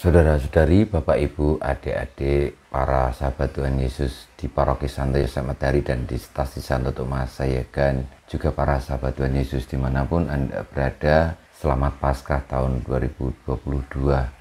Saudara-saudari, Bapak Ibu, adik-adik, para sahabat Tuhan Yesus di Paroki Santo Yosef Madari dan di Stasi Santo Tomas Sayegan, juga para sahabat Tuhan Yesus dimanapun Anda berada, selamat Paskah tahun 2022.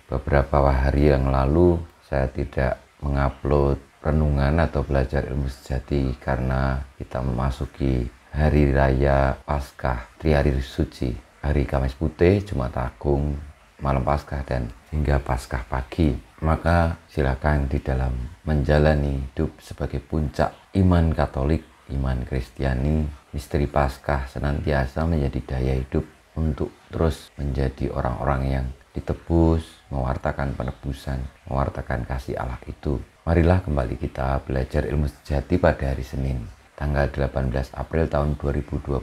Beberapa hari yang lalu saya tidak mengupload renungan atau belajar ilmu sejati karena kita memasuki Hari Raya Paskah, Trihari Suci, hari Kamis Putih, Jumat Agung, malam Paskah dan hingga Paskah pagi. Maka silakan di dalam menjalani hidup sebagai puncak iman Katolik, iman Kristiani, misteri Paskah senantiasa menjadi daya hidup untuk terus menjadi orang-orang yang ditebus, mewartakan penebusan, mewartakan kasih Allah itu. Marilah kembali kita belajar ilmu sejati pada hari Senin, tanggal 18 April tahun 2022,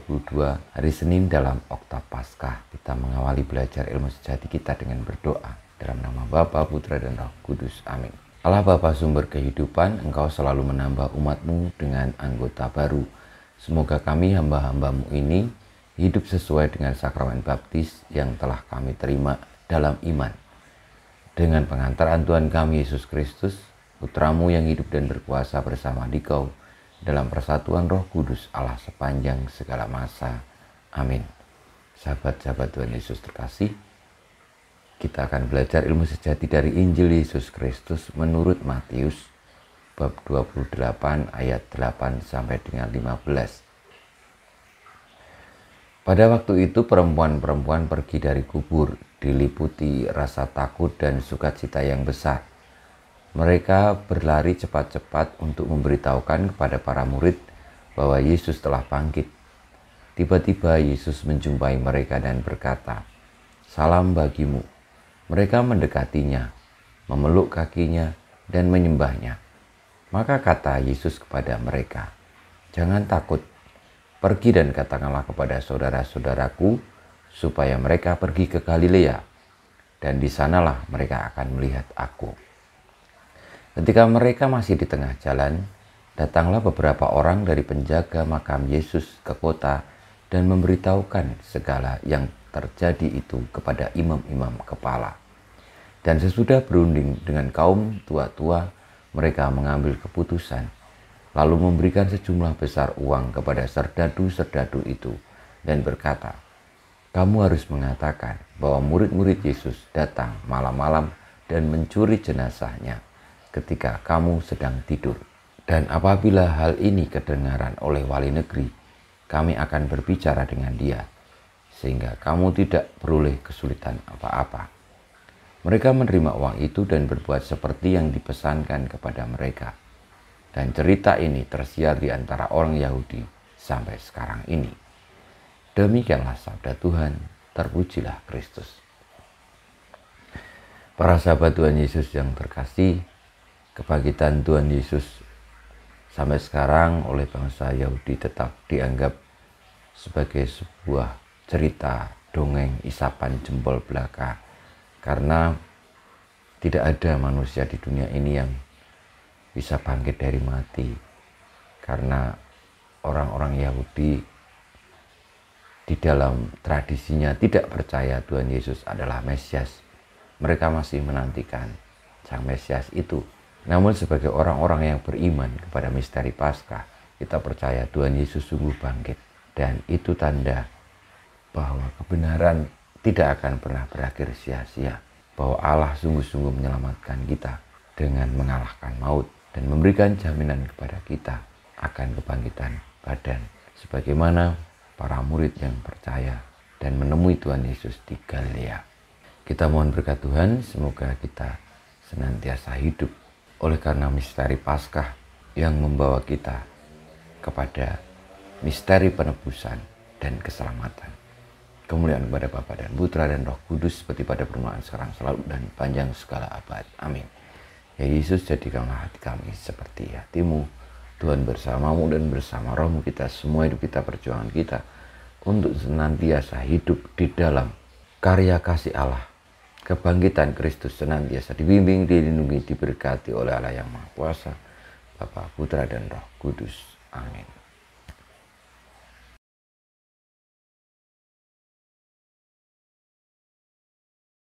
hari Senin dalam Oktav Paskah. Kita mengawali belajar ilmu sejati kita dengan berdoa. Dalam nama Bapa, Putra, dan Roh Kudus. Amin. Allah Bapa sumber kehidupan, Engkau selalu menambah umat-Mu dengan anggota baru. Semoga kami hamba-hamba-Mu ini hidup sesuai dengan sakramen baptis yang telah kami terima dalam iman. Dengan pengantaran Tuhan kami Yesus Kristus, Putra-Mu yang hidup dan berkuasa bersama Dikau, dalam persatuan Roh Kudus Allah sepanjang segala masa. Amin. Sahabat-sahabat Tuhan Yesus terkasih, kita akan belajar ilmu sejati dari Injil Yesus Kristus menurut Matius bab 28 ayat 8 sampai dengan 15. Pada waktu itu perempuan-perempuan pergi dari kubur, diliputi rasa takut dan sukacita yang besar. Mereka berlari cepat-cepat untuk memberitahukan kepada para murid bahwa Yesus telah bangkit. Tiba-tiba Yesus menjumpai mereka dan berkata, "Salam bagimu." Mereka mendekatinya, memeluk kakinya, dan menyembahnya. Maka kata Yesus kepada mereka, "Jangan takut, pergi dan katakanlah kepada saudara-saudaraku supaya mereka pergi ke Galilea, dan di sanalah mereka akan melihat aku." Ketika mereka masih di tengah jalan, datanglah beberapa orang dari penjaga makam Yesus ke kota dan memberitahukan segala yang terjadi itu kepada imam-imam kepala. Dan sesudah berunding dengan kaum tua-tua, mereka mengambil keputusan, lalu memberikan sejumlah besar uang kepada serdadu-serdadu itu dan berkata, "Kamu harus mengatakan bahwa murid-murid Yesus datang malam-malam dan mencuri jenazahnya ketika kamu sedang tidur. Dan apabila hal ini kedengaran oleh wali negeri, kami akan berbicara dengan dia, sehingga kamu tidak beroleh kesulitan apa-apa." Mereka menerima uang itu dan berbuat seperti yang dipesankan kepada mereka. Dan cerita ini tersiar di antara orang Yahudi sampai sekarang ini. Demikianlah sabda Tuhan, terpujilah Kristus. Para sahabat Tuhan Yesus yang terkasih, kebangkitan Tuhan Yesus sampai sekarang oleh bangsa Yahudi tetap dianggap sebagai sebuah cerita dongeng isapan jempol belaka, karena tidak ada manusia di dunia ini yang bisa bangkit dari mati, karena orang-orang Yahudi di dalam tradisinya tidak percaya Tuhan Yesus adalah Mesias. Mereka masih menantikan Sang Mesias itu. Namun sebagai orang-orang yang beriman kepada misteri Paskah, kita percaya Tuhan Yesus sungguh bangkit. Dan itu tanda bahwa kebenaran tidak akan pernah berakhir sia-sia. Bahwa Allah sungguh-sungguh menyelamatkan kita dengan mengalahkan maut dan memberikan jaminan kepada kita akan kebangkitan badan. Sebagaimana para murid yang percaya dan menemui Tuhan Yesus di Galilea. Kita mohon berkat Tuhan, semoga kita senantiasa hidup oleh karena misteri Paskah yang membawa kita kepada misteri penebusan dan keselamatan. Kemuliaan kepada Bapa dan Putra dan Roh Kudus seperti pada permulaan sekarang selalu dan panjang segala abad. Amin. Ya Yesus, jadikanlah hati kami seperti hati-Mu. Tuhan bersamamu dan bersama rohmu kita semua hidup kita, perjuangan kita untuk senantiasa hidup di dalam karya kasih Allah. Kebangkitan Kristus senantiasa dibimbing, dilindungi, diberkati oleh Allah yang Maha Kuasa, Bapa, Putra, dan Roh Kudus. Amin.